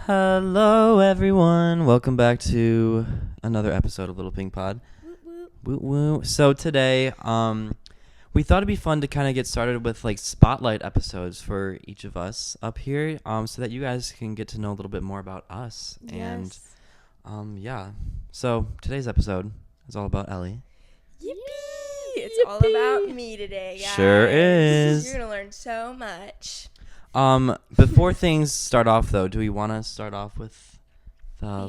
Hello, everyone. Welcome back to another episode of Little Pink Pod. Woo woo. So today, we thought it'd be fun to kind of get started with like spotlight episodes for each of us up here, so that you guys can get to know a little bit more about us. Yes. And, yeah. So today's episode is all about Ellie. Yippee! It's all about me today, guys. Sure is. You're gonna learn so much. Before things start off, though, do we want to start off with the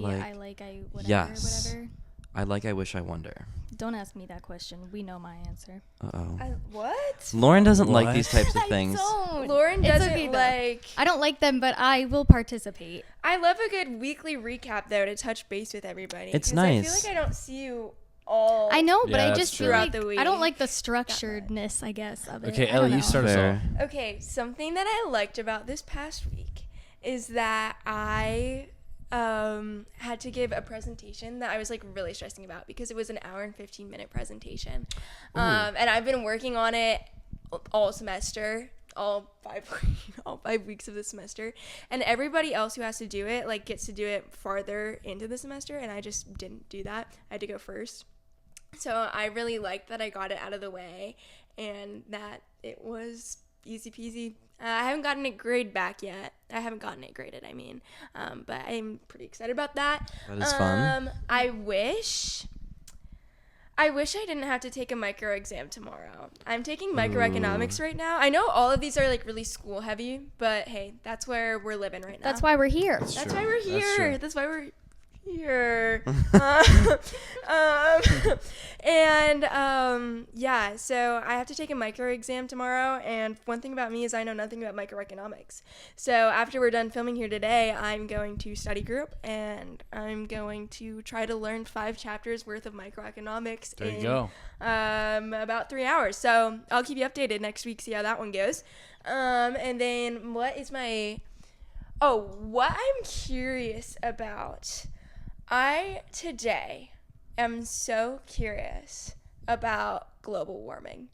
Yes. whatever. I like, I wish, I wonder. Don't ask me that question. We know my answer. Uh-oh. What? Lauren doesn't like What? these types of I things. don't. Lauren It's doesn't okay, though. like... I don't like them, but I will participate. I love a good weekly recap, though, to touch base with everybody. It's 'cause nice. I feel like I don't see you all... I know, but Yeah, I that's just true. feel like Throughout the I don't week. like the structuredness, I guess, of it. Okay, I don't Ellie, you know. start us Fair. off. Okay, something that I liked about this past week is that I had to give a presentation that I was like really stressing about because it was an hour and 15-minute presentation. And I've been working on it all semester, all 5 weeks of the semester. And everybody else who has to do it like gets to do it farther into the semester, and I just didn't do that. I had to go first. So I really liked that I got it out of the way and that it was easy peasy. I haven't gotten it graded back yet. I haven't gotten it graded, I mean. But I'm pretty excited about that. That is fun. I wish I didn't have to take a micro exam tomorrow. I'm taking microeconomics right now. I know all of these are like really school heavy, but hey, that's where we're living right now. That's why we're here. That's true. why we're That's here. true. That's why we're here. Yeah, so I have to take a micro exam tomorrow, and one thing about me is I know nothing about microeconomics. So after we're done filming here today, I'm going to study group, and I'm going to try to learn 5 chapters worth of microeconomics There you in go. about 3 hours. So I'll keep you updated next week, see how that one goes. And then what I'm curious about. I today am so curious about global warming.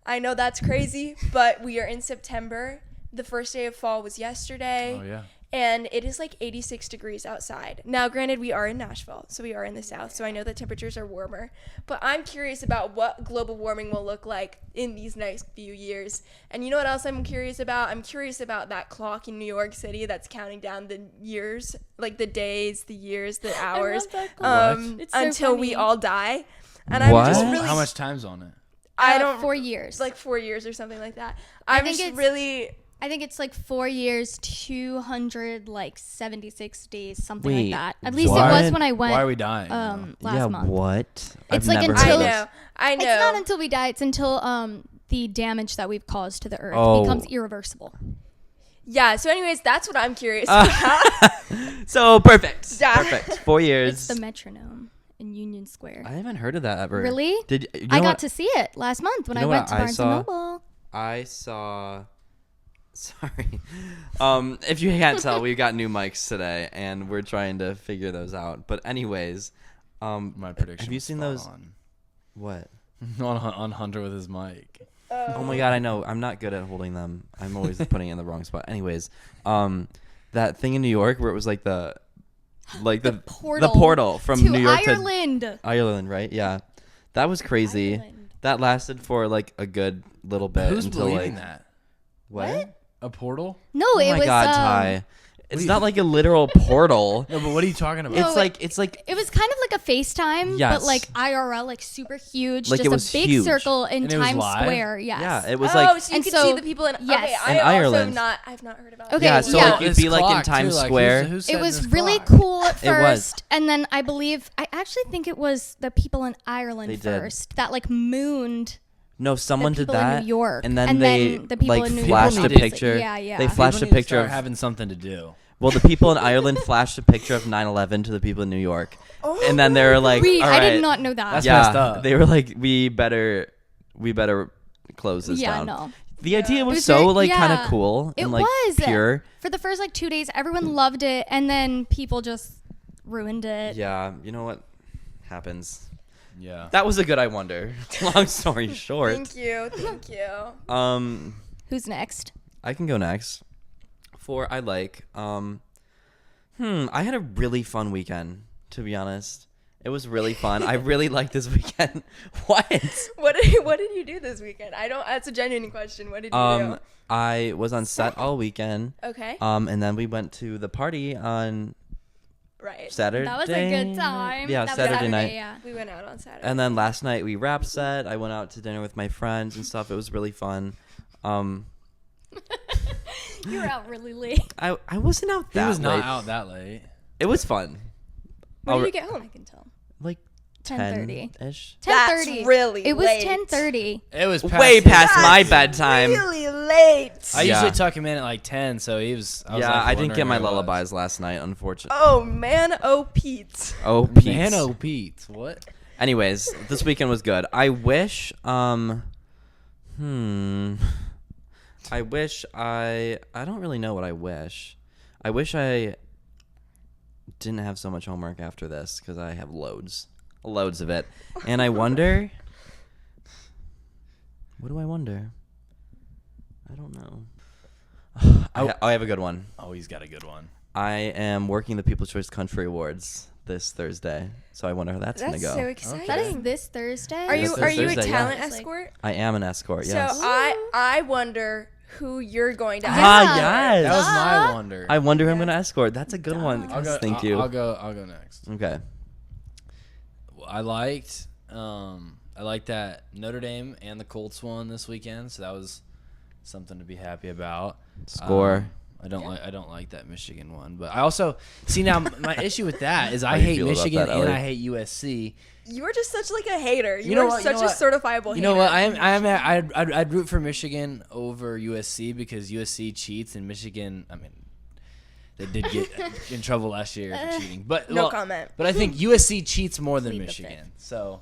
I know that's crazy, but we are in September. The first day of fall was yesterday. Oh, yeah. And it is like 86 degrees outside. Now, granted, we are in Nashville, so we are in the South, so I know that temperatures are warmer. But I'm curious about what global warming will look like in these next few years. And you know what else I'm curious about? I'm curious about that clock in New York City that's counting down the years, like the days, the years, the hours, that clock. It's so until we funny. all die. And What? I'm just really... How much time's on it? I don't... 4 years. Like 4 years or something like that. I I'm think just it's- really... I think it's like 4 years, 276 days, something Wait, like that. At least what? it was when I went. Why are we dying? Last month. What? It's I've like never until- heard I of know. I know. It's not until we die. It's until the damage that we've caused to the earth Oh. becomes irreversible. Yeah, so anyways, that's what I'm curious about. So perfect. Yeah. Perfect. 4 It's years. the metronome in Union Square. I haven't heard of that ever. Really? Did you know I what? got to see it last month when You know I went what to I Barnes saw? and Noble. I saw. Sorry. If you can't tell, we've got new mics today, and we're trying to figure those out. But anyways, My prediction. have you was seen spot those? What? on Hunter with his mic? Oh my god, I know. I'm not good at holding them. I'm always putting it in the wrong spot. Anyways, that thing in New York where it was like the portal from to New York Ireland. to Ireland, right? Yeah, that was crazy. Ireland. That lasted for like a good little bit Who's until believing like that? what? A portal? No, Oh it my was. god, Ty! It's Wait. not like a literal portal. No, but what are you talking about? No, It's like It was kind of like a FaceTime, Yes. but like IRL, like super huge, Like, it just was a big huge. circle in And it was Times live? Square. Yes. yeah, it was oh, like so you And can so- see the people in... yes. Okay, In I Ireland. I've not heard about Okay, yeah, so yeah. like it'd be like in Times Square. It was really cool at It was. first, and then I actually think it was the people in Ireland They did. first that like mooned No, someone did people in that, New York, and then and they then the people like in New flashed a York. picture. Yeah, yeah. They People flashed a picture of having something to do. well, the people in Ireland flashed a picture of 9/11 to the people in New York, and then they were like, I "All right, did not know that. That's messed yeah." up. They were like, "We better close this yeah, down." no. The idea was was so very- like kind of yeah. cool It and like was. pure. For the first like 2 days, everyone loved it, and then people just ruined it. Yeah, you know what happens. Yeah. That was a good I wonder. Long story short. Thank you. Who's next? I can go next. For I like I had a really fun weekend, to be honest. It was really fun. I really liked this weekend. What? What did you do this weekend? That's a genuine question. What did you do? I was on set all weekend. Okay. And then we went to the party on Right. Saturday. That was a good time. Yeah, That was Saturday night. Yeah. We went out on Saturday. And then last night we wrapped set. I went out to dinner with my friends and stuff. It was really fun. You were out really late. I wasn't out that He was not late. out that late. It was fun. when did you get home? I can tell. Like 10:30. 10-ish. 10:30. That's really It was late. 10:30. It was Way his past my That's bedtime. Really late. I Yeah. usually tuck him in at like 10, so he was. I was Yeah, like I didn't get wondering my where he was. lullabies last night, unfortunately. Oh man, oh Pete. Oh, Pete. Nano Pete. What? Anyways, this weekend was good. I wish, I don't really know what I wish. I wish I didn't have so much homework after this because I have loads of it. And I wonder, what do I wonder? I don't know. I have a good one. Oh, he's got a good one. I am working the People's Choice Country Awards this Thursday, so I wonder how that's gonna go. so exciting. That is this Thursday. Are you This are you a Thursday, yeah. talent It's like- escort? I am an escort. Yes. So I wonder who you're going to Ah, escort. yes. That was my wonder. I wonder who I'm gonna escort. That's a good one. I'll go. Thank you. I'll go next. Okay. I liked that Notre Dame and the Colts won this weekend, so that was something to be happy about. Score. I don't like that Michigan one, but I also see now my issue with that is How I do you hate feel about Michigan that, and Ellie? I hate USC. You are just such like a hater. You know are what? such You know a what? certifiable You hater. know what? I'd root for Michigan over USC because USC cheats and Michigan. I mean, they did get in trouble last year for cheating, but No comment. But I think USC cheats more than Plead the Michigan, so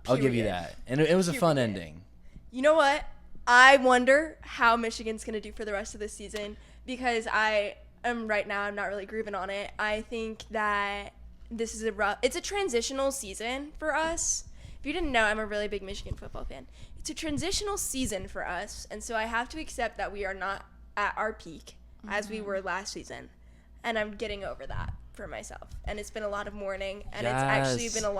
I'll give you Period. that. And it was a fun Period. ending. You know what? I wonder how Michigan's going to do for the rest of the season because I'm not really grooving on it. I think that this is it's a transitional season for us. If you didn't know, I'm a really big Michigan football fan. It's a transitional season for us, and so I have to accept that we are not at our peak as we were last season. And I'm getting over that for myself. And it's been a lot of mourning, and it's actually Yes. been a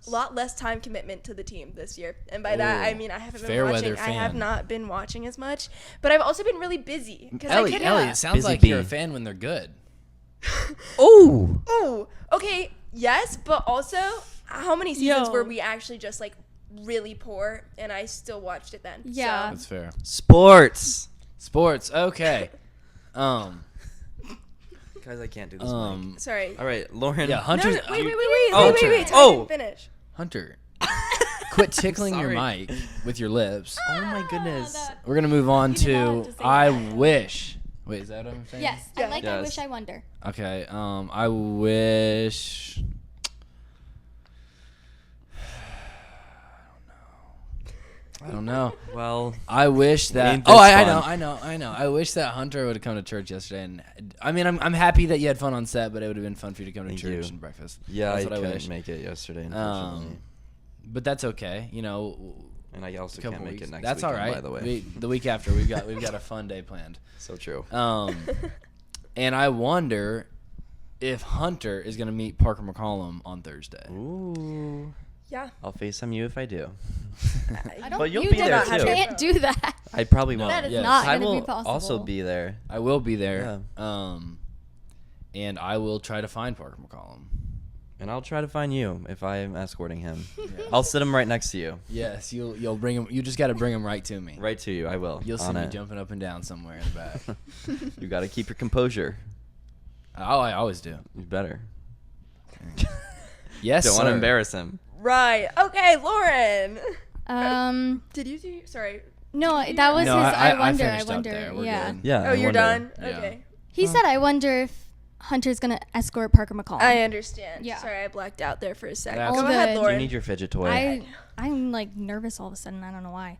lot less time commitment to the team this year. And by that, I Ooh. mean I haven't been Fairweather watching. I have fan. not been watching as much, but I've also been really busy because I Ellie, could it sounds Busy like bee. you're a fan when they're good. Oh. Oh, okay, yes, but also how many seasons Yo. were we actually just like really poor, and I still watched it then. Yeah. That's fair. Sports. Sports. Okay. Guys, I can't do this. So, mic. sorry. All right, Lauren. Yeah, No, Hunter's. no, wait, Oh, wait. oh. I didn't finish. Hunter. Quit tickling your sorry. mic with your lips. Oh my goodness. that- We're gonna move on You did not to have to say I that. wish. Wait, is that what I'm saying? Yes. Yeah. I like. Yes. I wish. I wonder. Okay. I wish. I don't know. Well, I wish that. Ain't Oh, this I fun. know. I wish that Hunter would have come to church yesterday. And I mean, I'm happy that you had fun on set, but it would have been fun for you to come to Thank church you. and breakfast. yeah, That's I what I couldn't wish. make it yesterday, unfortunately. But that's okay. You know, and I also couple can't make weeks. it next That's weekend, all right. by the way. The week after, we've got a fun day planned. So true. And I wonder if Hunter is gonna meet Parker McCollum on Thursday. Ooh. Yeah. I'll FaceTime you if I do. I don't. But you'll you be did there, not- too. Can't do that. I probably won't. That is Yes. not I going to will be possible. also be there. I will be there. And I will try to find Parker McCollum. And I'll try to find you if I am escorting him. Yeah. I'll sit him right next to you. Yes, you'll bring him. You just got to bring him right to me. Right to you, I will. You'll see on me it. jumping up and down somewhere in the back. You got to keep your composure. Oh, I always do. You better. Yes, Don't want to sir. embarrass him. Right. Okay, Lauren. Did you do? Sorry. No, that was No, his. I wonder. I finished up wonder. there. We're Yeah. good. Yeah. Oh, I you're wonder. done. Yeah. Okay. He said, "I wonder if Hunter's gonna escort Parker McCollum." I understand. Yeah. Sorry, I blacked out there for a second. That's Go all ahead, good. Do Lauren. you need your fidget toy? I'm like nervous all of a sudden. I don't know why.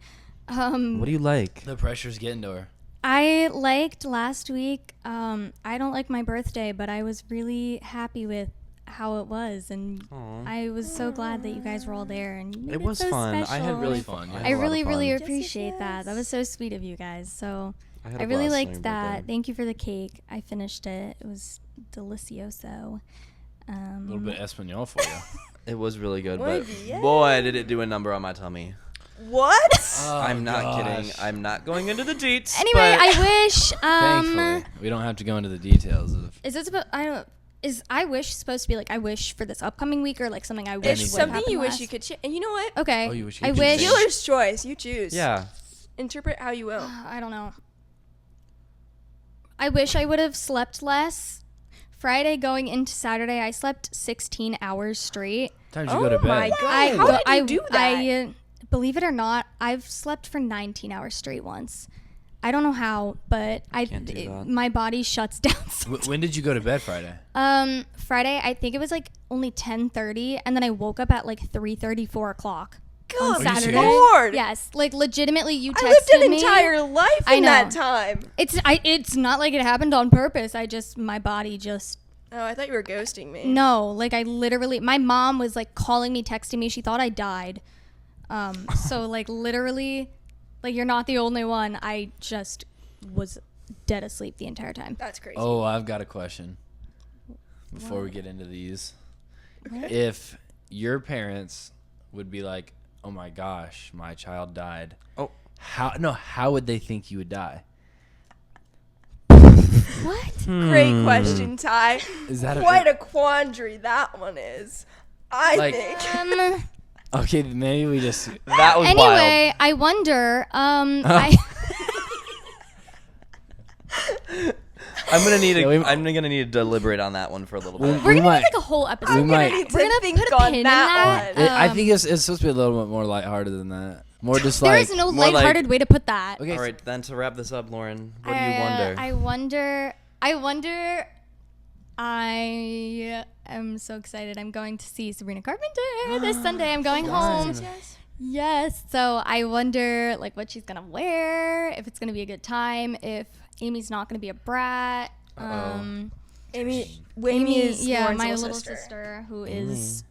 What do you like? The pressure's getting to her. I liked last week. I don't like my birthday, but I was really happy with how it was, and Aw. I was so glad that you guys were all there. And you made It was so fun. I special. had really fun, fun. yeah. I I had a lot really, of really fun. appreciate that. That was so sweet of you guys. So had I a really blast on liked your that. birthday. Thank you for the cake. I finished it. It was delicioso. A little bit Espanol for you. It was really good, Muy but bien. boy, did it do a number on my tummy. What? I'm not gosh. kidding. I'm not going into the deets. Anyway, but I wish. Thankfully, we don't have to go into the details of. Is it supposed? I don't. Is I wish supposed to be like I wish for this upcoming week or like something I wish It's would something happen you wish last? you could share. And you know what? Okay. Oh, you wish you I could wish. change. Dealer's choice. You choose. yeah. Interpret how you will. I don't know. I wish I would have slept less. Friday going into Saturday, I slept 16 hours straight. Time did you go to bed? my God. How did you do that? Believe it or not, I've slept for 19 hours straight once. I don't know how, but Can't do that. my body shuts down. Sometimes. When did you go to bed Friday? Friday, I think it was like only 10:30, and then I woke up at like 3:30, 4 o'clock on Are you Saturday. serious? Lord. Yes, like legitimately, you texted I lived an me. entire life I in know. that time. It's not like it happened on purpose. My body just. Oh, I thought you were ghosting me. No, like I literally, my mom was like calling me, texting me. She thought I died. So like literally, like you're not the only one. I just was dead asleep the entire time. That's crazy. Oh, I've got a question. Before we get into these, if your parents would be like, "Oh my gosh, my child died," Oh. how would they think you would die? What? Great question, Ty. Is that Quite a quandary that one is. I Like- think. Okay, maybe we just. That was wild. Anyway, I wonder. I'm gonna need Yeah, we- I'm gonna need to deliberate on that one for a little bit. We're we gonna might. make like a whole episode. We I'm might- gonna need We're to gonna think put a on pin in that that. one. I think it's supposed to be a little bit more lighthearted than that. More just There like. is no more like- lighthearted way to put that. Okay. All right, then to wrap this up, Lauren, what do you wonder? I wonder. I am so excited. I'm going to see Sabrina Carpenter this Sunday. I'm going home. Yes. So I wonder like what she's gonna wear. If it's gonna be a good time. If Amy's not gonna be a brat. Amy Amy is yeah, Lauren's my little little sister. sister who is.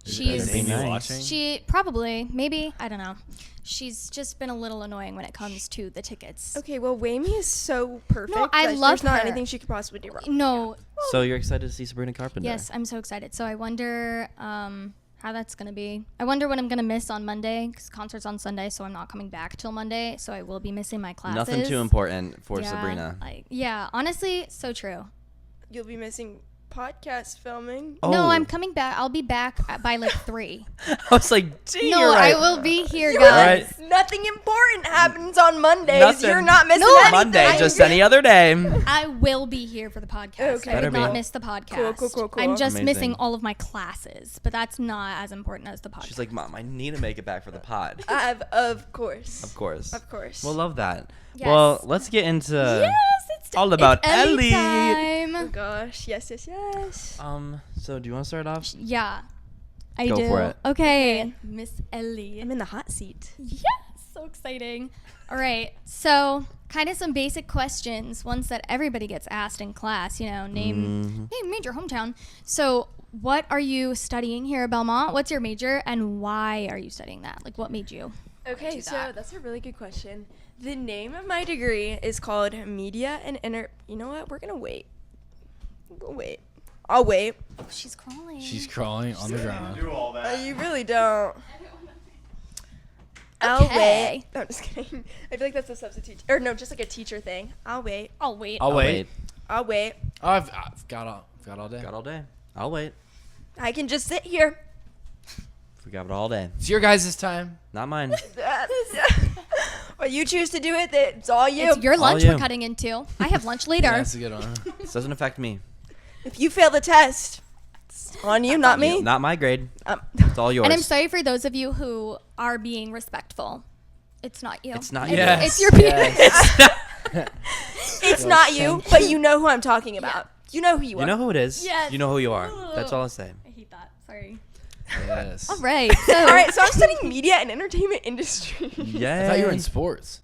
Is She's Amy nice. watching? she probably maybe I don't know. She's just been a little annoying when it comes to the tickets. Okay, well, Wamie is so perfect. No, I that love There's not her. anything she could possibly do wrong. No, So you're excited to see Sabrina Carpenter? yes, I'm so excited. So I wonder how that's gonna be. I wonder what I'm gonna miss on Monday because concert's on Sunday, so I'm not coming back till Monday. So I will be missing my classes. Nothing too important for Yeah, Sabrina. yeah, honestly, so true. You'll be missing podcast filming. Oh. No, I'm coming back. I'll be back by like 3. I was like, gee, No, you're right. I will be here, You're guys. right. Nothing important happens on Mondays. Nothing. You're not missing No, anything. Monday, just any other day. I will be here for the podcast. Okay. I Better would not be. miss the podcast. Cool. I'm just Amazing. missing all of my classes, but that's not as important as the podcast. She's like, Mom, I need to make it back for the pod. Of course. Of course. Of course. We'll love that. Yes. Well, let's get into yes, it's all about it's Ellie Ellie. Oh time. gosh. Yes. So do you want to start off? Yeah, I Go do. for it. Okay, Miss Ellie. I'm in the hot seat. Yes, so exciting. All right, so kind of some basic questions, ones that everybody gets asked in class. You know, name major, hometown. So, what are you studying here at Belmont? What's your major, and why are you studying that? Like, what made you? Okay, do so that? that's a really good question. The name of my degree is called Media and You know what? We're gonna wait. We'll wait. I'll wait. Oh, she's crawling. She's crawling on the ground. You really don't. I'll Okay. wait. No, I'm just kidding. I feel like that's a substitute, or no, just like a teacher thing. I'll wait. I'll wait. I'll wait. I'll wait. Oh, I've got all day. Got all day. I'll wait. I can just sit here. We got it all day. It's your guys' time. Not mine. Well, you choose to do it. It's all you. It's your lunch you. we're cutting into. I have lunch later. Yeah, that's a good one. This doesn't affect me. If you fail the test, it's on you, not me. Not my grade. It's all yours. And I'm sorry for those of you who are being respectful. It's not you. It's not It's, you. Yes. it's your peers. It's not you, but you know who I'm talking about. You know who you are. You know who it is. Yes. You know who you are. That's all I say. I hate that. Sorry. Yes. All right. So, All right, so I'm studying media and entertainment industry. Yeah. I thought you were in sports.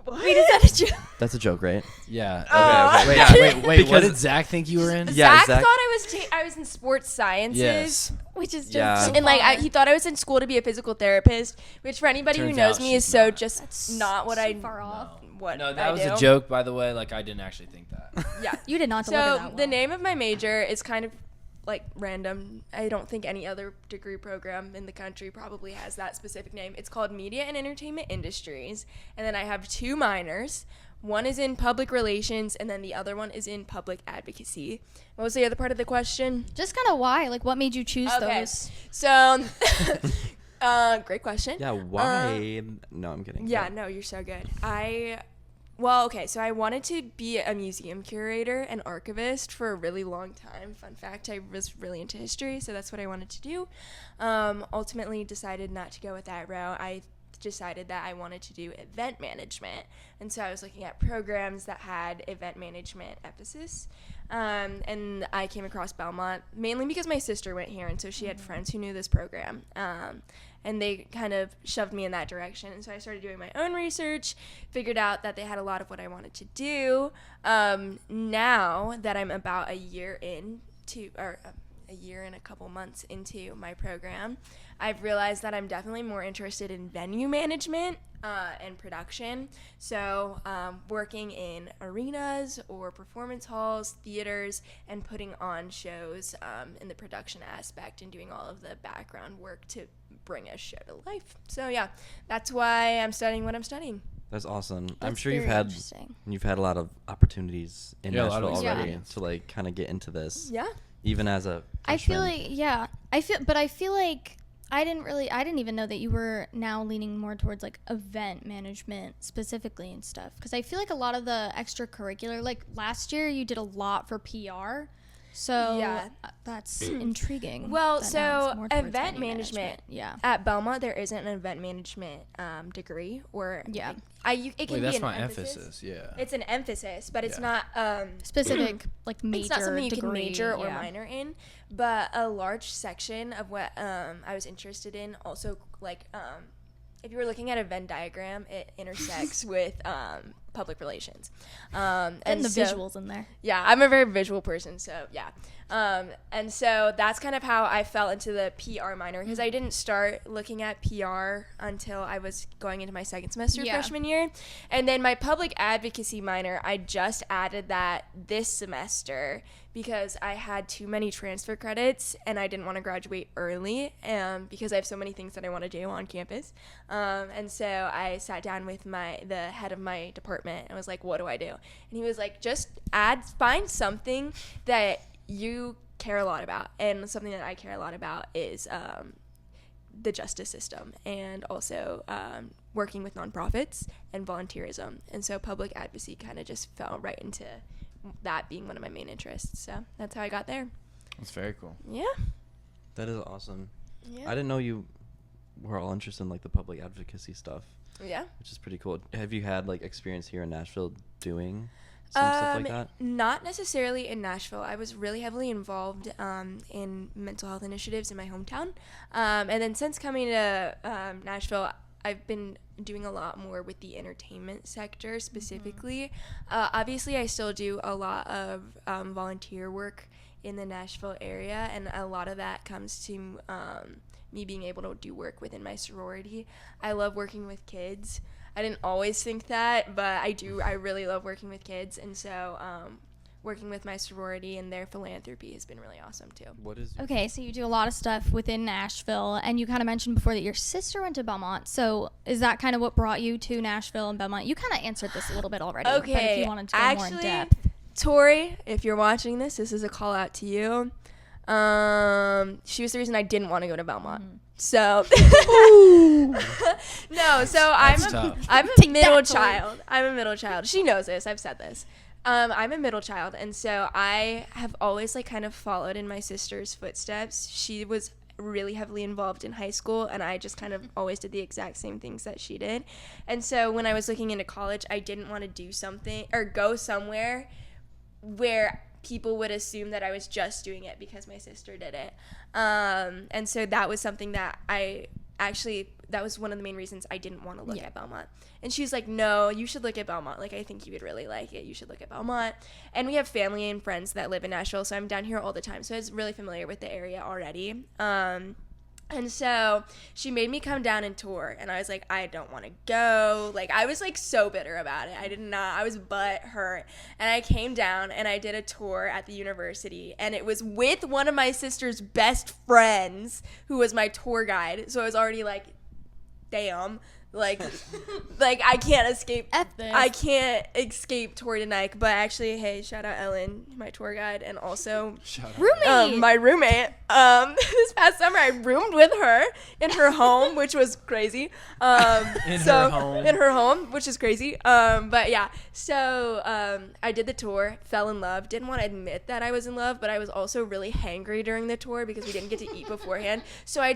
Wait, is that a joke? That's a joke, right? Yeah. Oh. Wait, Yeah. wait. What Because- did Zach think you were in? Yeah, Zach Zach- thought I was in sports sciences. Yes. Which is just Yeah. so And like far. he thought I was in school to be a physical therapist, which for anybody who Turns knows out me is she's so not. just That's not what so I far off. what No, I that was do. a joke, by the way. Like, I didn't actually think that. Yeah. You did not deliver So that the well. name of my major is kind of like random. I don't think any other degree program in the country probably has that specific name. It's called Media and Entertainment Industries, and then I have 2 minors. One is in public relations, and then the other one is in public advocacy. What was the other part of the question? Just kind of why? Like, what made you choose Okay. those? So, great question. Yeah, why? No, I'm kidding. Yeah, no, you're so good. So I wanted to be a museum curator and archivist for a really long time. Fun fact, I was really into history, so that's what I wanted to do. Ultimately decided not to go with that route. I decided that I wanted to do event management. And so I was looking at programs that had event management emphasis. And I came across Belmont mainly because my sister went here, and so she had friends who knew this program. And they kind of shoved me in that direction. And so I started doing my own research, figured out that they had a lot of what I wanted to do. Now that I'm about a year and a couple months into my program, I've realized that I'm definitely more interested in venue management and production. So working in arenas or performance halls, theaters, and putting on shows in the production aspect and doing all of the background work to bring a show to life. So yeah, that's why I'm studying what I'm studying. That's awesome. I'm That's sure you've very had interesting. a lot of opportunities in Yeah, a lot of Nashville already experience. to like kind of get into this. Yeah. Even as a I feel freshman. like, I feel like I didn't even know that you were now leaning more towards like event management specifically and stuff. Because I feel like a lot of the extracurricular, like last year you did a lot for PR. So Yeah. that's intriguing. Well, that now it's so more towards event venue management. Yeah. At Belmont, there isn't an event management degree, or Yeah. it can Wait, be that's an my emphasis. emphasis. Yeah. It's an emphasis, but it's Yeah. not Specific like major it's not something you degree, can major or yeah. minor in. But a large section of what I was interested in also like if you were looking at a Venn diagram, it intersects with public relations. And the visuals in there. Yeah, I'm a very visual person, so yeah. And so that's kind of how I fell into the PR minor, because I didn't start looking at PR until I was going into my second semester Yeah. freshman year. And then my public advocacy minor, I just added that this semester because I had too many transfer credits and I didn't want to graduate early because I have so many things that I want to do on campus. And so I sat down with the head of my department and was like, what do I do? And he was like, just find something that you care a lot about. And something that I care a lot about is the justice system, and also working with nonprofits and volunteerism. And so public advocacy kind of just fell right into that being one of my main interests. So that's how I got there. That's very cool. Yeah. That is awesome. Yeah. I didn't know you were all interested in like the public advocacy stuff, Yeah. which is pretty cool. Have you had like experience here in Nashville doing some stuff like that? Not necessarily in Nashville. I was really heavily involved in mental health initiatives in my hometown. And then since coming to Nashville, I've been doing a lot more with the entertainment sector specifically. Obviously, I still do a lot of volunteer work in the Nashville area, and a lot of that comes to me being able to do work within my sorority. I love working with kids. I didn't always think that, but I do. I really love working with kids, and so working with my sorority and their philanthropy has been really awesome too. What is Okay, so you do a lot of stuff within Nashville, and you kind of mentioned before that your sister went to Belmont. So is that kind of what brought you to Nashville and Belmont? You kind of answered this a little bit already, but if Okay, you wanted to go more in actually, depth. Tori, if you're watching this is a call out to you. She was the reason I didn't want to go to Belmont. So no, so I'm tough. I'm a Take middle that, Tori. child. I'm a middle child. She knows this. I've said this. I'm a middle child, and so I have always like kind of followed in my sister's footsteps. She was really heavily involved in high school, and I just kind of always did the exact same things that she did. And so when I was looking into college, I didn't want to do something or go somewhere where people would assume that I was just doing it because my sister did it. And so that was something that I actually, that was one of the main reasons I didn't want to look at Belmont. And she's like, no, you should look at Belmont. Like, I think you would really like it. You should look at Belmont. And we have family and friends that live in Nashville, so I'm down here all the time. So I was really familiar with the area already. And so she made me come down and tour, and I was like, I don't want to go. Like, I was like so bitter about it. I was butt hurt. And I came down and I did a tour at the university, and it was with one of my sister's best friends who was my tour guide. So I was already like, damn. Like I can't escape. I can't escape Tori Nike. But actually, hey, shout out Ellen, my tour guide, and also my roommate. This past summer, I roomed with her in her home, which was crazy. In her home, which is crazy. But yeah, so I did the tour, fell in love. Didn't want to admit that I was in love, but I was also really hangry during the tour because we didn't get to eat beforehand. So I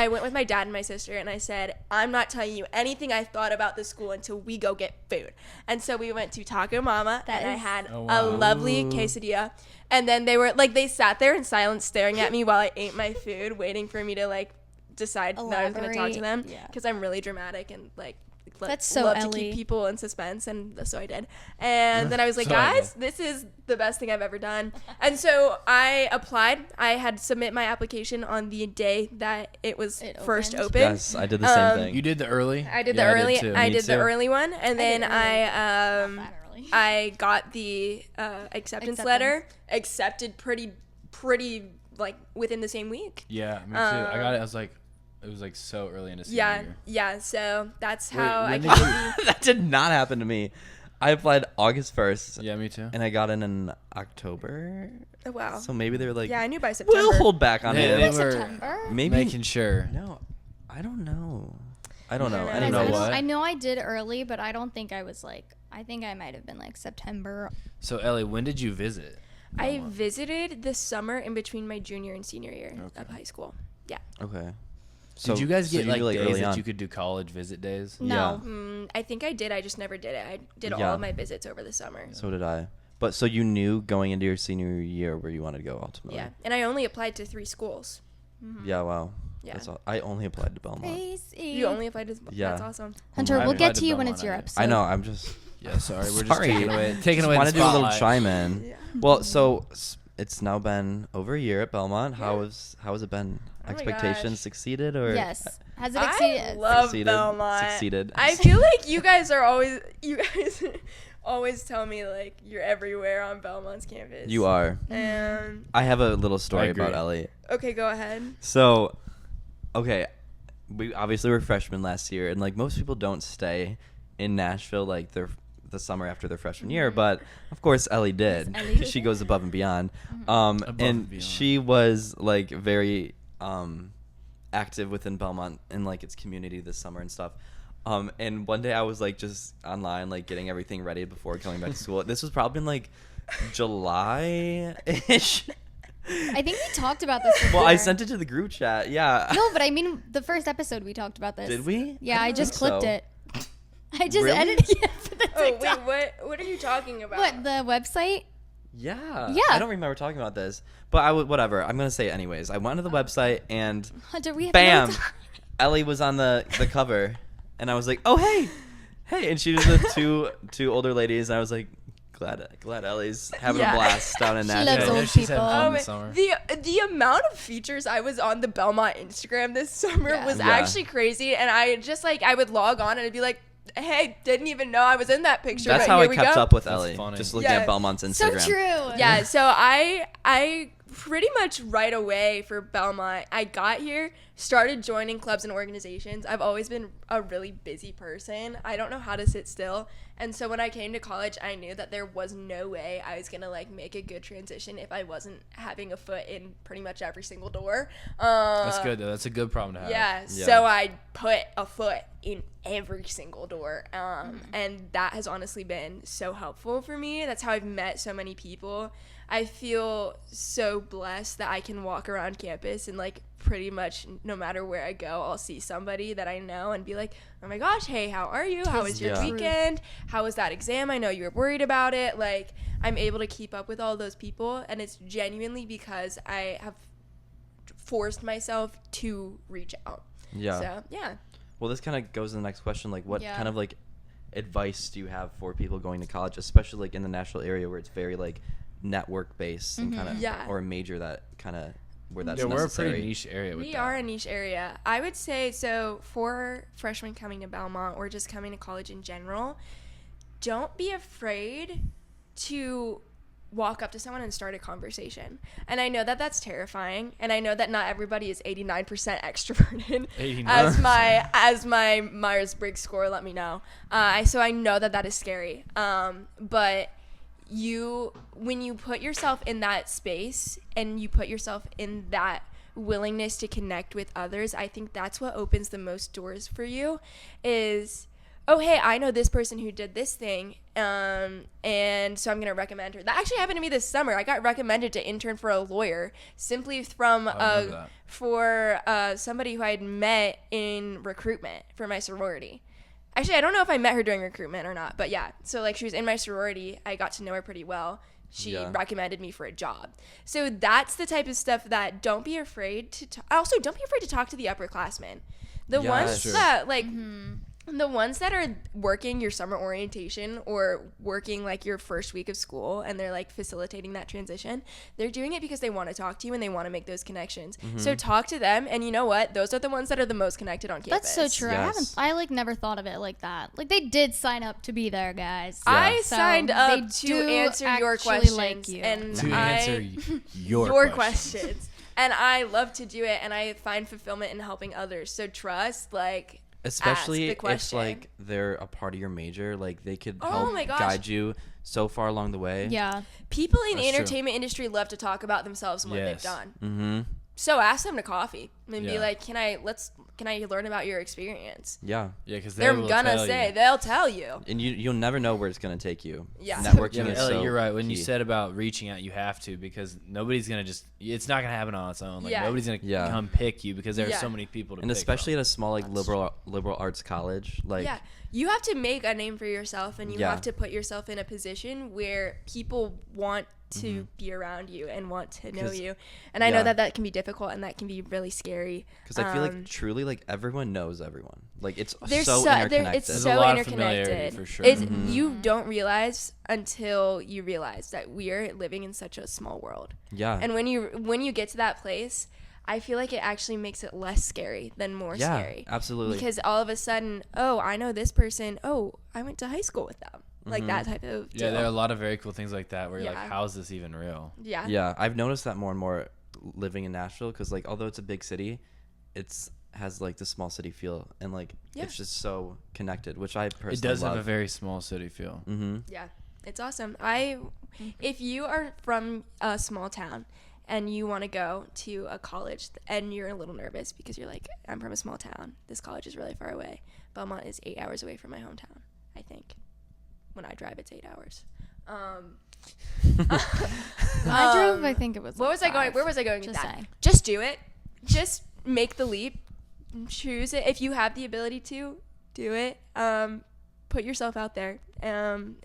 went with my dad and my sister, and I said, I'm not telling you anything I thought about the school until we go get food. And so we went to Taco Mama, I had a lovely quesadilla. And then they sat there in silence staring at me while I ate my food, waiting for me to like decide that I was going to talk to them, because I'm really dramatic and like That's so love Ellie. to keep people in suspense, and so I did. And then I was like, guys, this is the best thing I've ever done. And so I applied. I had submit my application on the day that it was first opened. Yes, I did the same thing. You did the early? I did the early. I did the early one, and then I got the acceptance letter. Accepted pretty like within the same week. Yeah, me too. I got it. It was like so early in the senior year. Yeah. So that's how I when got That did not happen to me. I applied August 1st. Yeah, me too. And I got in October. Oh, wow. So maybe they were like, yeah, I knew by September. we'll hold back on They it. were September? Maybe making sure. No, I don't know. I don't know. I I don't don't know know what? I know I did early, but I don't think I was like, I think I might have been like September. So Ellie, when did you visit? I visited this summer in between my junior and senior year of high school. Yeah. Okay. Did you guys get you like do, days early that on? you could do college visit days? No. I think I did. I just never did it. I did all Yeah. of my visits over the summer. So did I. But so you knew going into your senior year where you wanted to go ultimately. Yeah. And I only applied to 3 schools. Yeah. Wow. Yeah. That's all. I only applied to Belmont. Crazy. You only applied to... Yeah. That's awesome. Hunter, I we'll applied get to to you when Belmont, it's your I did. episode. I know. I'm just. Yeah, sorry. We're just Sorry. taking away Just the want to do a little spotlight. chime in. Yeah. Well, so it's now been over a year at Belmont. How has it been? Oh my Expectations gosh. succeeded or? Yes. Has it I exceeded? love Succeeded. Belmont. Succeeded. I feel like you guys always tell me like you're everywhere on Belmont's campus. You are. And I have a little story I agree. about Ellie. okay, go ahead. So, okay, we obviously were freshmen last year, and like most people don't stay in Nashville like the summer after their freshman year, but of course Ellie did. Ellie. She goes above and beyond. and And beyond. she was like very active within Belmont and like its community this summer and stuff. And one day I was like just online like getting everything ready before going back to school. This was probably in like July-ish. I think we talked about this before. Well, I sent it to the group chat. Yeah. No, but I mean, the first episode we talked about this. Did we? Yeah, I don't just think clipped so. it. I just Really? edited it for the Oh TikTok. wait, what are you talking about? What, the website? Yeah. Yeah. I don't remember talking about this, but whatever. I'm gonna say it anyways. I went to the website and Hunter, we have bam, no time. Ellie was on the cover, and I was like, oh hey, and she was with two older ladies, and I was like, glad Ellie's having Yeah. a blast down in She Nashville. loves old she's had people. fun Oh, this summer. the amount of features I was on the Belmont Instagram this summer Yeah. was Yeah. actually crazy, and I just like I would log on and I'd be like, hey, didn't even know I was in that picture. That's but how here I we kept go. up with That's Ellie, funny. just looking Yeah. at Belmont's So Instagram. true. Yeah, so I pretty much right away for Belmont, I got here, started joining clubs and organizations. I've always been a really busy person. I don't know how to sit still. And so when I came to college, I knew that there was no way I was going to like make a good transition if I wasn't having a foot in pretty much every single door. That's good though. That's a good problem to have. Yeah, so I put a foot in every single door. And that has honestly been so helpful for me. That's how I've met so many people. I feel so blessed that I can walk around campus and like pretty much no matter where I go, I'll see somebody that I know and be like, oh my gosh, hey, how are you? How was your Yeah. weekend? How was that exam? I know you were worried about it. Like, I'm able to keep up with all those people, and it's genuinely because I have forced myself to reach out. Yeah. So yeah. Well, this kind of goes to the next question. Like, what Yeah. kind of like advice do you have for people going to college, especially like in the Nashville area where it's very like network based and kind of, Yeah. or a major that kind of where that's Yeah, we're a necessary. pretty niche area with We that. are a niche area. I would say, so for freshmen coming to Belmont or just coming to college in general, don't be afraid to walk up to someone and start a conversation. And I know that that's terrifying, and I know that not everybody is 89% extroverted 89%. as my Myers-Briggs score let me know. So I know that that is scary. But when you put yourself in that space and you put yourself in that willingness to connect with others, I think that's what opens the most doors for you is, oh, hey, I know this person who did this thing, and so I'm going to recommend her. That actually happened to me this summer. I got recommended to intern for a lawyer simply from somebody who I had met in recruitment for my sorority. Actually, I don't know if I met her during recruitment or not, but yeah. So, like, she was in my sorority. I got to know her pretty well. She recommended me for a job. So that's the type of stuff that don't be afraid to also, don't be afraid to talk to the upperclassmen. The ones that, like... The ones that are working your summer orientation or working like your first week of school and they're like facilitating that transition, they're doing it because they want to talk to you and they want to make those connections. So talk to them, and you know what? Those are the ones that are the most connected on campus. That's so true. Yes. I like never thought of it like that. Like they did sign up to be there, guys. I So signed they up to do answer your actually questions like you. and To answer your questions. And I love to do it, and I find fulfillment in helping others. So trust, like, Especially ask the if question. like they're a part of your major, like they could Oh help my gosh. guide you so far along the way. Yeah. People in the That's true. entertainment industry love to talk about themselves and what Yes. they've done. Mm-hmm. So ask them to coffee and be Yeah. like, can I learn about your experience? Yeah. Yeah, because They're gonna say, they'll tell you. And you'll never know where it's gonna take you. Yeah. Networking Yeah, is Ellie, so you're right. When you key. said about reaching out, you have to, because nobody's gonna it's not gonna happen on its own. Like Yeah. nobody's gonna Yeah. come pick you because there are Yeah. so many people to and pick especially from. at a small like liberal arts college, like Yeah. You have to make a name for yourself, and you Yeah. have to put yourself in a position where people want to be around you and want to know 'Cause- you. And I know yeah. that can be difficult and that can be really scary. because I feel like truly like everyone knows everyone. Like it's There's so there- interconnected. it's There's so a lot of interconnected. familiarity for sure. It's, Mhm. You don't realize until you realize that we are living in such a small world. yeah. And when you get to that place, I feel like it actually makes it less scary than more yeah, scary. absolutely. Because all of a sudden, oh, I know this person. Oh, I went to high school with them. Like that type of deal. Yeah, there are a lot of very cool things like that where you're Yeah. like, how is this even real? Yeah. Yeah, I've noticed that more and more living in Nashville because like although it's a big city, has like the small city feel and like Yeah. it's just so connected, which I personally It does love. have a very small city feel. Mm-hmm. Yeah. It's awesome. If you are from a small town and you want to go to a college and you're a little nervous because you're like, I'm from a small town. This college is really far away. Belmont is 8 hours away from my hometown, I think. When I drive, it's 8 hours. When I drove, I think it was. What like was I going? 5. Where was I going with Just that? saying. Just do it. Just make the leap. Choose it. If you have the ability to, do it. Put yourself out there.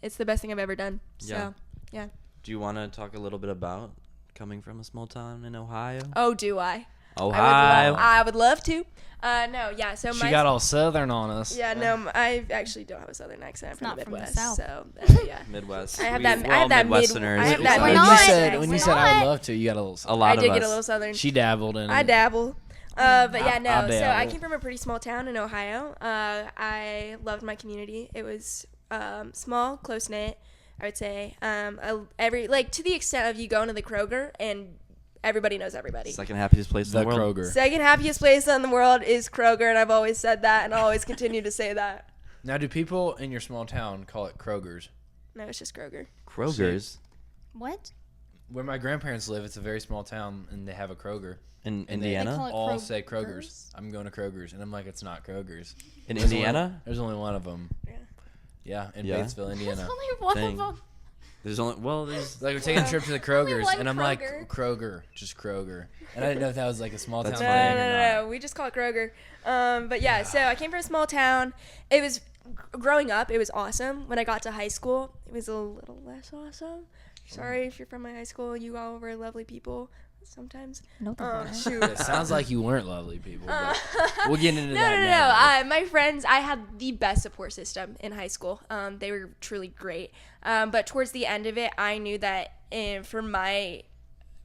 It's the best thing I've ever done. So, Yeah. yeah. Do you want to talk a little bit about coming from a small town in Ohio? Oh, do I? Ohio. I would love to. No, yeah. So She got all southern on us. Yeah, no, I actually don't have a southern accent. I'm from not the from the Midwest, South. so yeah. Midwest. I have We- that. we're I all have that Midwesterners. I have that. We're When not. you Midwest said I accent. would love to, you got a little. a lot I of did us. get a little southern. She dabbled in it. I dabble. But yeah, no. I So I dabble. came from a pretty small town in Ohio. I loved my community. It was small, close knit. I would say to the extent of you going to the Kroger and everybody knows everybody. Second happiest place in The the world. Kroger. Second happiest place in the world is Kroger, and I've always said that, and I'll always continue to say that. Now, do people in your small town call it Kroger's? No, it's just Kroger. Kroger's What? Where my grandparents live, it's a very small town, and they have a Kroger. in And they Indiana. call it all Kroger's? say Kroger's. I'm going to Kroger's, and I'm like, it's not Kroger's. In There's Indiana, there's only one of them. Yeah. Yeah, in Yeah. Batesville, There's Indiana. only one Dang. of them. there's only there's Like we're taking a trip to the Kroger's, one and I'm Kroger. like, Kroger, just Kroger. And I didn't know if that was like a small town That's thing funny. or not. No. We just call it Kroger. But yeah, so I came from a small town. It was growing up. It was awesome. When I got to high school, it was a little less awesome. Sorry if you're from my high school. You all were lovely people. sometimes. No, they weren't. Shoot. It sounds like you weren't lovely people. But we'll get into No, that no, now. no. My friends, I had the best support system in high school. They were truly great. But towards the end of it, I knew that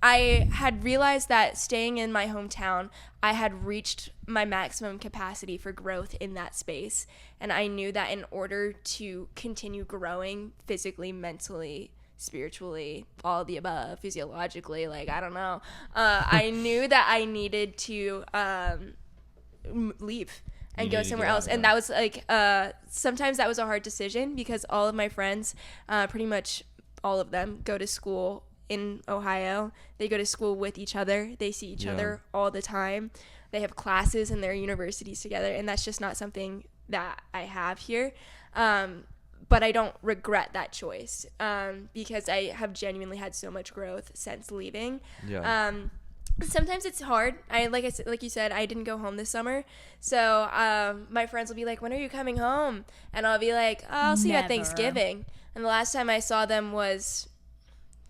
I had realized that staying in my hometown, I had reached my maximum capacity for growth in that space. And I knew that in order to continue growing physically, mentally, spiritually, all of the above, physiologically, like, I don't know, I knew that I needed to leave and You go needed to somewhere get out, else. And yeah. that was like, sometimes that was a hard decision because all of my friends, pretty much all of them, go to school in Ohio. They go to school with each other. They see each Yeah. other all the time. They have classes in their universities together, and that's just not something that I have here. But I don't regret that choice because I have genuinely had so much growth since leaving. Yeah. Sometimes it's hard. Like you said, I didn't go home this summer, so my friends will be like, "When are you coming home?" And I'll be like, "Oh, I'll see you at Never. Thanksgiving." And the last time I saw them was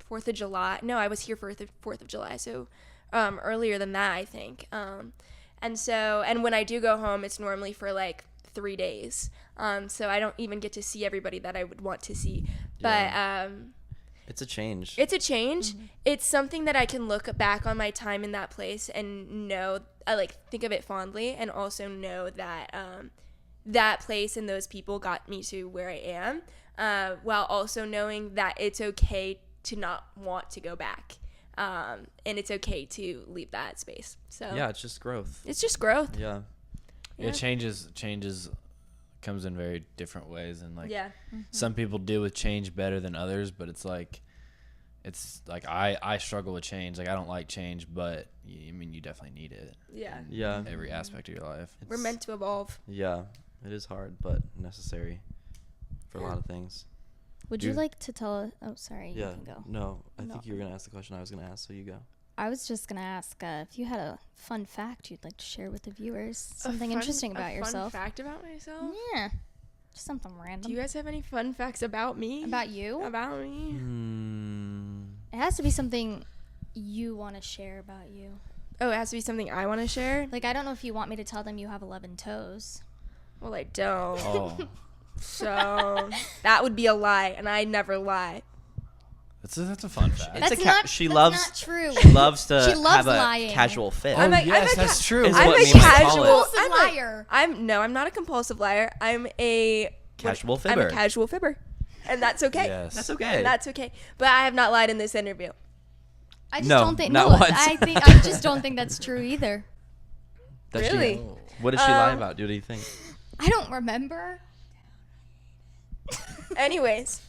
4th of July. No, I was here for the 4th of July, so earlier than that, I think. And when I do go home, it's normally for like 3 days. So I don't even get to see everybody that I would want to see. But It's a change. it's a change. It's something that I can look back on my time in that place and know, I like think of it fondly, and also know that that place and those people got me to where I am, while also knowing that it's okay to not want to go back. And it's okay to leave that space. So Yeah, it's just growth. it's just growth. Yeah. Yeah. Changes comes in very different ways, and like Yeah. some people deal with change better than others, but it's like I struggle with change. Like I don't like change, but I mean you definitely need it Yeah. in Yeah. every aspect of your life. We're meant to evolve. Yeah. It is hard, but necessary for a lot of things. Would you You- like to tell us? Oh, sorry. Yeah. You can go. No, I No. think you were going to ask the question I was going to ask, so you go. I was just going to ask if you had a fun fact you'd like to share with the viewers. Something interesting about yourself. Fun fact about myself? Yeah. Just something random. Do you guys have any fun facts about me? About you? About me? Hmm. It has to be something you want to share about you. Oh, it has to be something I want to share? Like, I don't know if you want me to tell them you have 11 toes. Well, I don't. Oh, So that would be a lie, and I never lie. that's a fun fact. It's a That's not, she that's loves not true. She loves to She loves have a lying. casual fit. I'm like- yes, I'm a that's true. Is I'm what a me might call casual. it. Compulsive I'm a- liar. I'm not a compulsive liar. I'm a Casual I'm fibber. a casual fibber, and that's okay. Yes. That's okay. And that's okay. But I have not lied in this interview. I just No, don't think. not No, once. I just don't think that's true either. Does Really? She, what does she lie Um, about? Do you think? I don't remember. Anyways,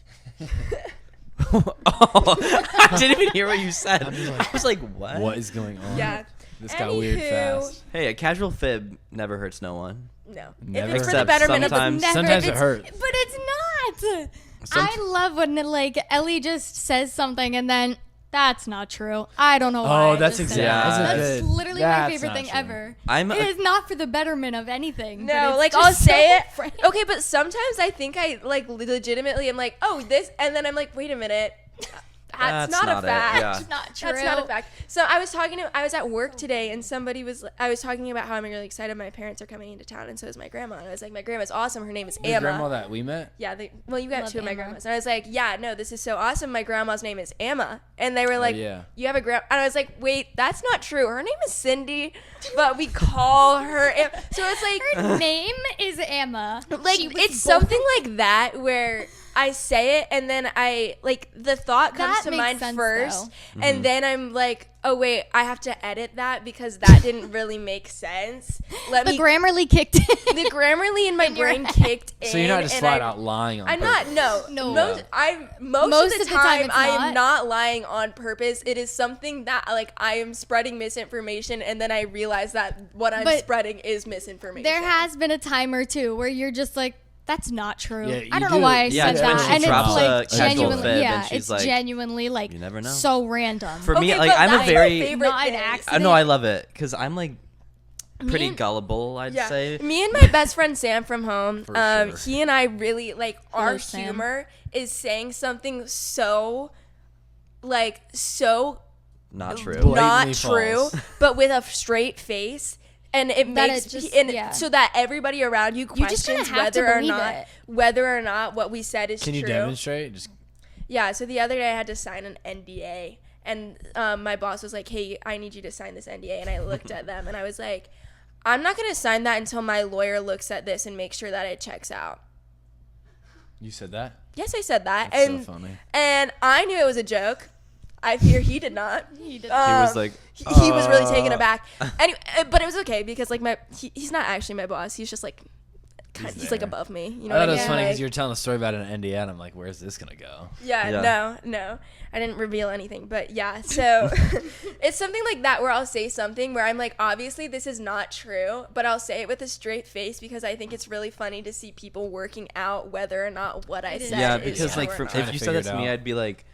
Oh, I didn't even hear what you said. I was like, what? What is going on? yeah. This got weird Anywho, fast. Hey, a casual fib never hurts no one. No. Never. If it's for the Except betterment of the sometimes- Never, Sometimes if it it's- hurts. But it's not. Some- I love when like Ellie just says something and then that's not true. I don't know why. Oh, I that's just said exactly- that. that's That's good. literally my That's favorite not thing true. ever. I'm It a- is not for the betterment of anything. but No, it's like just I'll say so it. Okay, but sometimes I think I like legitimately am like, oh, this, and then I'm like, wait a minute. That's not a not it, fact. yeah. It's not true. That's not a fact. So I was at work today, and I was talking about how I'm really excited my parents are coming into town, and so is my grandma. And I was like, my grandma's awesome. Her name is The Emma. grandma that we met. Yeah, well, you got Love two of my Emma. grandmas. And I was like, yeah, no, this is so awesome. My grandma's name is Emma. And they were like, yeah. you have a grandma. And I was like, wait, that's not true. Her name is Cindy, but we call her Emma. So it's like, Her name is Emma. like She was it's born- something like that where I say it and then I like the thought comes That to makes mind sense, first though. and then I'm like, oh wait, I have to edit that because that didn't really make sense. Let The me Grammarly kicked in. the Grammarly in my In your brain head. kicked in. So you're not just and flat I- out lying on I'm purpose. not. No, No. most of the time it's I not. am not lying on purpose. It is something that like I am spreading misinformation, and then I realize that what I'm But spreading is misinformation. There has been a time or two where you're just like, that's not true. Yeah, I you don't know do. why I Yeah, said it's when that. she And it's drops like a casual genuinely, fib yeah, and she's it's like, genuinely like you never know. so random. For me, Okay, like but I'm a that's my very. favorite Not an thing. accident. I know I love it because I'm like pretty and- gullible. I'd Yeah, say. me and my best friend Sam from home, For sure. he and I really like our Hello, Sam. humor is saying something so, like so not true. Blatantly not true, false. but with a straight face. And it That makes it just- and yeah. so that everybody around you You just kinda questions have to whether or not what we said is Can true. you demonstrate? Just Yeah, so the other day I had to sign an NDA, and my boss was like, "Hey, I need you to sign this NDA." And I looked at them and I was like, "I'm not going to sign that until my lawyer looks at this and makes sure that it checks out." you said that? Yes, I said that. That's and so funny. and I knew it was a joke. I fear he did not. He did. He was Um, like, he was really taken aback. Anyway, but it was okay because like he's not actually my boss. He's just like he's like there. above me. You know I what thought I it mean? was funny Like, because you were telling a story about an NDA, and I'm like, where's this gonna go? Yeah, no. I didn't reveal anything. But yeah, so it's something like that where I'll say something where I'm like, obviously this is not true, but I'll say it with a straight face because I think it's really funny to see people working out whether or not what I It is. said yeah, is because true like or for, not. Trying if to you said figure that it to me, out. I'd be like,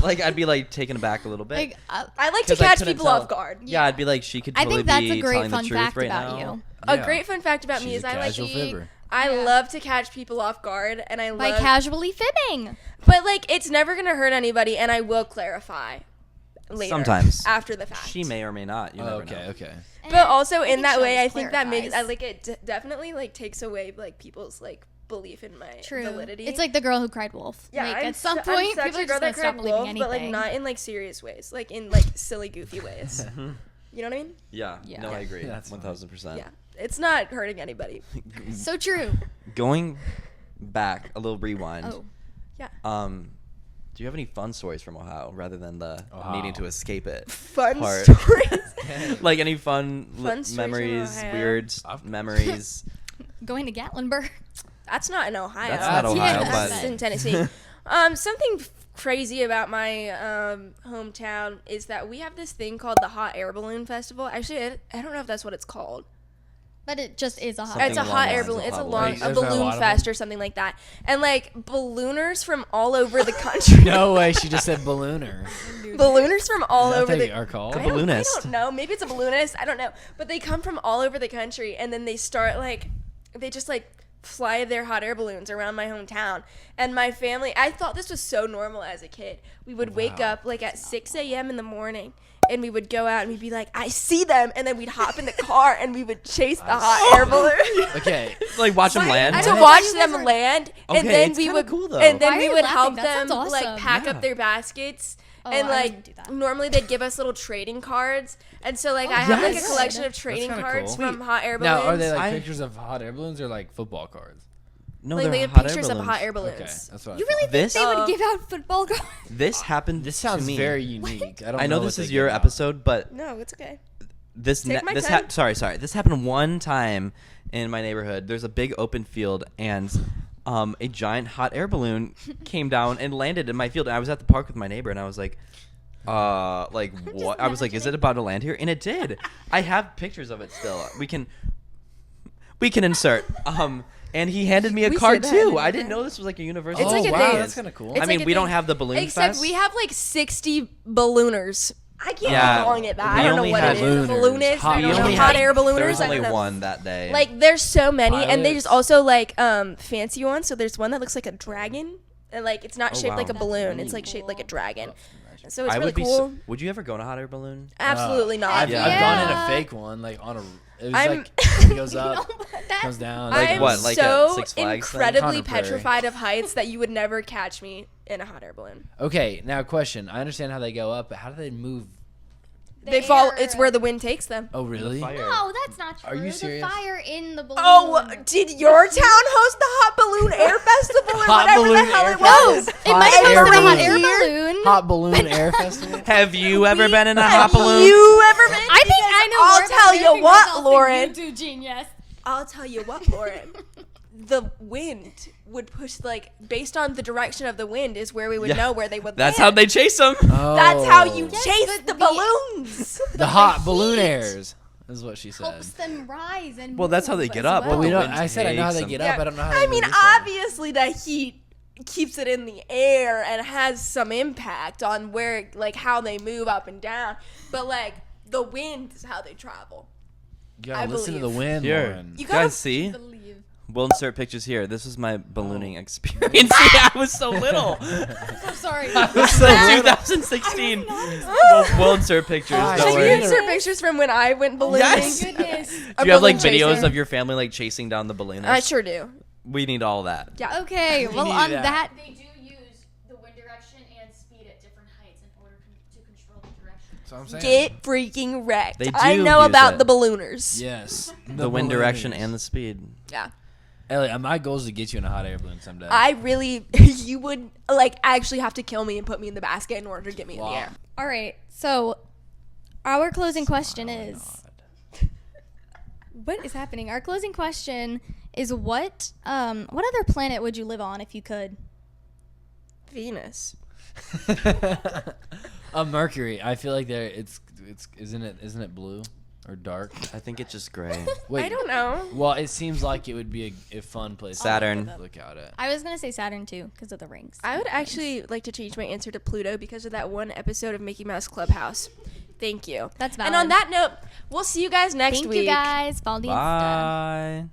like I'd be like taken aback a little bit. Like, I like to 'Cause I catch couldn't people tell. off guard. Yeah, I'd be like, she could I totally think that's be a great telling fun the truth fact right about now. you. A Yeah. great fun fact about me She's is a I like casual fibber. I Yeah. love to catch people off guard, and I By love casually fibbing. but like it's never gonna hurt anybody, and I will clarify later. Sometimes. after the fact. She may or may not. You Oh, never okay, know. okay. But also I in think that she way, I always think that makes clarifies. like it definitely like takes away like people's like belief in my True. validity. It's like the girl who cried wolf. yeah, like I'm at some I'm point, such people a are girl just gonna that stop cried believing wolf, anything. but like not in like serious ways, like in like silly goofy ways. You know what I mean? Yeah. Yeah. No, I agree. That's funny. 1000%. Yeah, it's not hurting anybody. So true. Going back, a little rewind. Oh, Yeah, Do you have any fun stories from Ohio rather than the Ohio. needing to escape it? fun Part. stories. Like any fun, Fun stories from memories, Ohio? weird memories? going to Gatlinburg. That's not in Ohio. That's not Ohio, Yeah, but That's in Tennessee. Something crazy about my hometown is that we have this thing called the Hot Air Balloon Festival. Actually, I don't know if that's what it's called. But it just is a hot. Something It's a along hot the air lines of balloon. It's a hot long balloons. a There's a balloon lot of fest them? or something like that. And like ballooners from all over the country. No way, she just said ballooner. Ballooners from all Is that over what they the are called? A I don't- balloonist. I don't know. Maybe it's a balloonist. I don't know. But they come from all over the country, and then they start like, they just like fly their hot air balloons around my hometown. And my family, I thought this was so normal as a kid. We would wake Wow. up like at 6 a.m. in the morning, and we would go out and we'd be like, I see them, and then we'd hop in the car and we would chase the hot air balloon. Okay, Like watch them Why- land. I To don't know watch why you guys them are- land, Okay, and then it's we kinda would, cool, though. and then Why are we you would laughing? help That them sounds like awesome. pack Yeah. up their baskets. Oh, And I like wouldn't do that. normally they'd give us little trading cards, and so like Oh, I have like a yes. collection of That's trading kinda cards cool. from hot air balloons. now are they like I- pictures of hot air balloons or like football cards? No, like they're they have hot air pictures of balloons. hot air balloons. Okay, that's what You I really thought. This think they would give out football cards? this happened. This sounds to me. very unique. I don't. I know what this they is give your out. episode, but No, it's okay. this Take my this time. sorry. This happened one time in my neighborhood. There's a big open field, and a giant hot air balloon came down and landed in my field. And I was at the park with my neighbor, and I was like, what? I was like, is it about to land here? And it did. I have pictures of it still. We can insert. And he handed me a We card say that too. in I didn't there. know this was like a universal. It's like a wow, thing. that's kind of cool. It's I mean, like a we don't thing. have the balloon Except fest. we have like 60 ballooners. I can't Yeah, keep calling it that. we I don't know only what had it is. ballooners. Balloonists. Hot- I we don't know. only Hot had- air ballooners. There was I only don't know. one that day. Like there's so many, and there's Pilots. also like fancy ones. So there's one that looks like a dragon, and like it's not Oh, shaped wow. like a That's balloon. really It's like shaped like a cool. dragon. So it's I really would be. cool. Would you ever go on a hot air balloon? Absolutely not. I've Yeah. gone in a fake one, like on a. It was I'm- like it goes No, up, but that- comes down. Like I am what, like a so Six Flags thing? incredibly Conner Prairie. petrified of heights that you would never catch me in a hot air balloon. Okay, now question. I understand how they go up, but how do they move? The They fall. air- It's where the wind takes them. Oh, really? fire. No, that's not true. Are you serious? The fire in the balloon. Oh, did your town host the Hot Balloon Air Festival or Hot whatever balloon the hell air it was? festival. It might Hot have air been a hot balloon. air balloon. Hot balloon air festival. Have you ever been in a hot Have balloon? you ever been? I think I know I'll more about tell it you because what, I'll think Lauren. You do, genius. I'll tell you what, Lauren. The wind would push, like, based on the direction of the wind is where we would Yeah. know where they would That's land. how they chase them. Oh. That's how you Yes, chase but the the- balloons. The hot balloon heat airs is what she said. Helps them rise and Well, that's how they move get as up. Well, Well, we the don't. wind I said I know how takes they them. get up. I don't know how. They I mean, move this way. obviously the heat keeps it in the air and has some impact on where, like, how they move up and down. But, like, the wind is how they travel. You gotta I listen to the believe. wind, Here, Lauren. You you gotta guys see? believe. We'll insert pictures here. This was my ballooning experience. Yeah, I was so little. I'm sorry. This was 2016. We'll insert pictures. Gosh, Don't Can you worry. insert pictures from when I went ballooning? Yes. Goodness. Do you have like balloon videos chaser. of your family like chasing down the ballooners? I sure do. We need all that. Yeah. Okay, well need on that. that, They do use the wind direction and speed at different heights in order to control the direction. That's what I'm saying. Get freaking wrecked. They I do know use about it. the ballooners. Yes. The wind direction and the speed. Yeah. Ellie, my goal is to get you in a hot air balloon someday. I really, you would like actually have to kill me and put me in the basket in order to get me in the air. all right. So our closing question is, what is happening? Our closing question is what other planet would you live on if you could? Venus. Mercury. I feel like it's isn't it blue or dark? I think it's just gray. Wait. I don't know. Well, it seems like it would be a fun place. Saturn. To look out at. I was gonna say Saturn too because of the rings. I would actually like to change my answer to Pluto because of that one episode of Mickey Mouse Clubhouse. Thank you. That's valid. And on that note, we'll see you guys next Thank week. you guys. Follow the Insta. Bye.